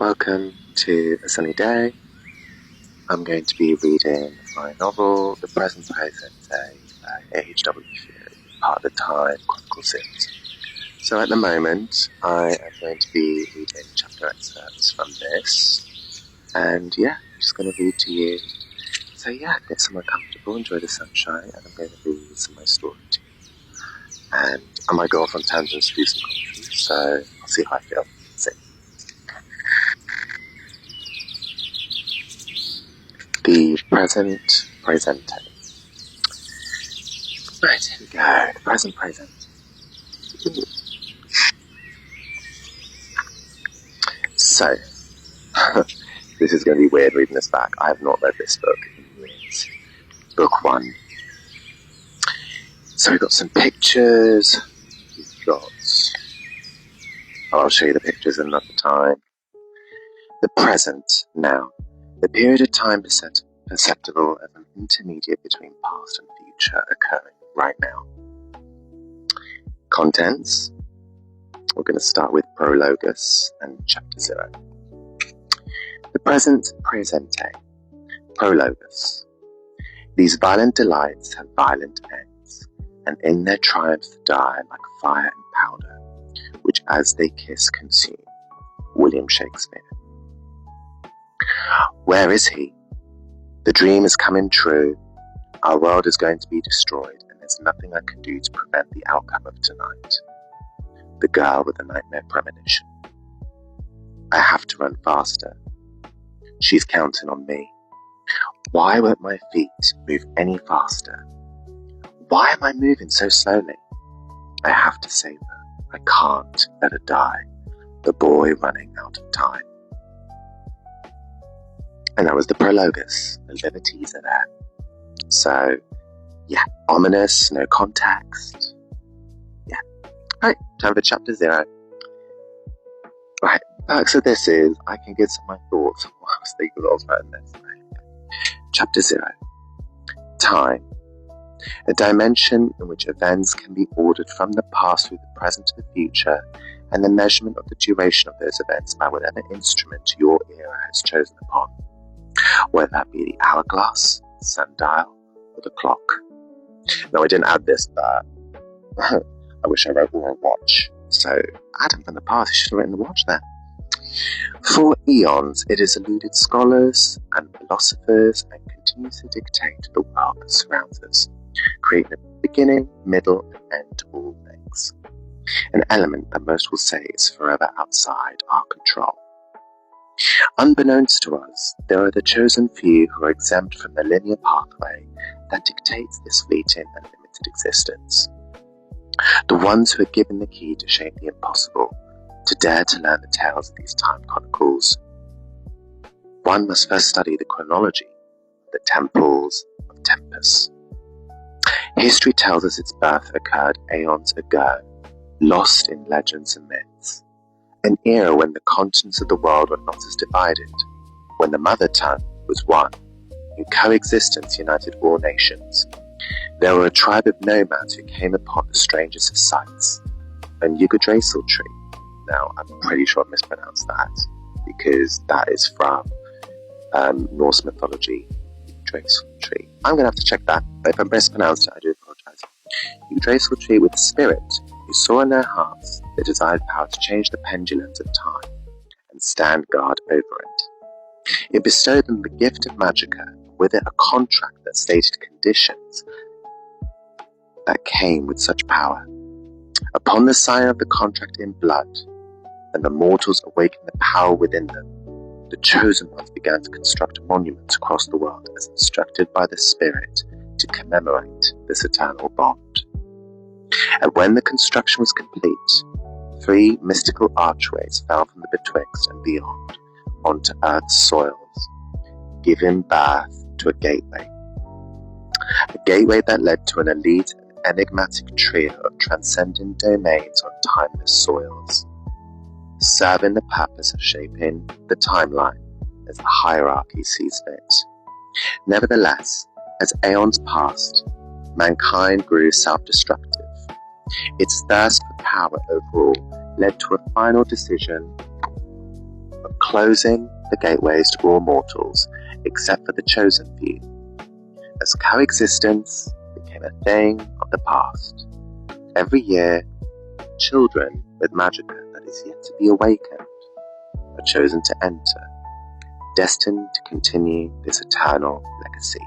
Welcome to a sunny day. I'm going to be reading my novel, The PrÆsenti by A.H.W. Furey, part of the Time Chronicle series. So at the moment, I am going to be reading chapter excerpts from this, and I'm just going to read to you. So get somewhere comfortable, enjoy the sunshine, and I'm going to read some of my story to you. And I might go off on tangents to do some commentary, so I'll see how I feel. The PrÆsenti. Right, here we go. The present. So, this is going to be weird reading this back. I have not read this book in years. Book 1. So we've got some pictures. I'll show you the pictures another time. The present, now. The period of time perceptible as an intermediate between past and future occurring right now. Contents. We're going to start with Prologus and Chapter 0. The PrÆsenti. Prologus. These violent delights have violent ends, and in their triumphs die like fire and powder, which as they kiss consume. William Shakespeare. Where is he? The dream is coming true. Our world is going to be destroyed, and there's nothing I can do to prevent the outcome of tonight. The girl with the nightmare premonition. I have to run faster. She's counting on me. Why won't my feet move any faster? Why am I moving so slowly? I have to save her. I can't let her die. The boy running out of time. And that was the Prologus. The liberties are there. So, ominous, no context. Right, time for Chapter 0. Right, so this is, I can give some of my thoughts on what I was thinking while I was writing this. Chapter 0. Time. A dimension in which events can be ordered from the past through the present to the future, and the measurement of the duration of those events by whatever instrument your era has chosen upon. Whether that be the hourglass, the sundial, or the clock. No, I didn't add this, but I wish I wrote more a watch. So, Adam from the past, he should have written the watch there. For eons, it has eluded scholars and philosophers and continues to dictate the world that surrounds us, creating a beginning, middle, and end to all things. An element that most will say is forever outside our control. Unbeknownst to us, there are the chosen few who are exempt from the linear pathway that dictates this fleeting and limited existence. The ones who are given the key to shape the impossible, to dare to learn the tales of these time chronicles. One must first study the chronology of the temples of Tempus. History tells us its birth occurred aeons ago, lost in legends and myths. An era when the continents of the world were not as divided, when the mother tongue was one, in coexistence united all nations. There were a tribe of nomads who came upon the strangest of sights, a Yggdrasil tree. Now, I'm pretty sure I mispronounced that, because that is from Norse mythology, Yggdrasil tree. I'm going to have to check that, but if I mispronounced it, I do apologize. Yggdrasil tree with a spirit who saw in their hearts the desired power to change the pendulums of time and stand guard over it. It bestowed them the gift of magica, with it a contract that stated conditions that came with such power. Upon the sign of the contract in blood, and the mortals awakened the power within them, the chosen ones began to construct monuments across the world as instructed by the spirit to commemorate this eternal bond. And when the construction was complete, 3 mystical archways fell from the betwixt and beyond onto earth's soils, giving birth to a gateway. A gateway that led to an elite and enigmatic trio of transcendent domains on timeless soils, serving the purpose of shaping the timeline as the hierarchy sees fit. Nevertheless, as aeons passed, mankind grew self-destructive. Its thirst for power overall led to a final decision of closing the gateways to all mortals except for the chosen few, as coexistence became a thing of the past. Every year, children with magicka that is yet to be awakened are chosen to enter, destined to continue this eternal legacy.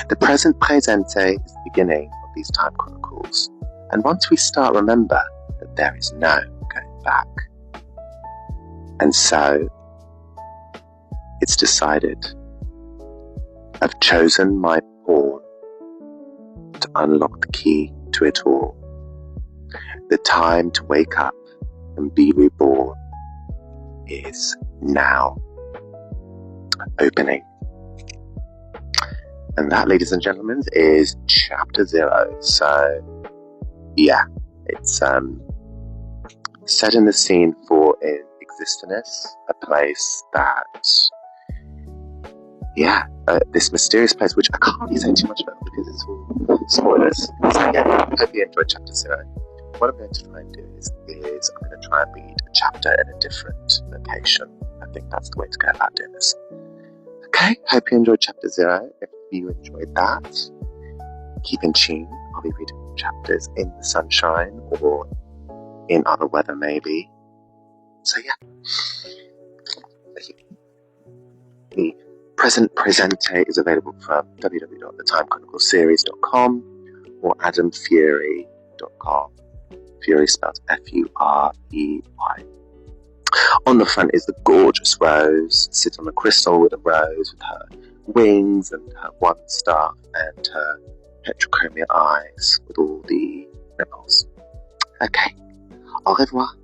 The present PrÆsenti is the beginning of these time chronicles, and once we start, remember that there is no going back. And so, it's decided. I've chosen my pawn to unlock the key to it all. The time to wake up and be reborn is now. Opening. And that, ladies and gentlemen, is chapter 0. So, yeah, it's setting the scene for Existence, a place that, this mysterious place, which I can't really say too much about because it's all spoilers. So yeah, I hope you enjoyed chapter 0. What I'm going to try and do is I'm going to try and read a chapter in a different location. I think that's the way to go about doing this. Okay, hope you enjoyed chapter 0. If you enjoyed that, keep in tune. I'll be reading chapters in the sunshine or in other weather maybe. So yeah, the present PrÆsenti is available from www.thetimechronicleseries.com or adamfurey.com. Furey spelled F-U-R-E-Y. On the front is the gorgeous Rose, sits on a crystal with a rose with her wings and her one staff and her heterochromia eyes with all the ripples. Okay, au revoir.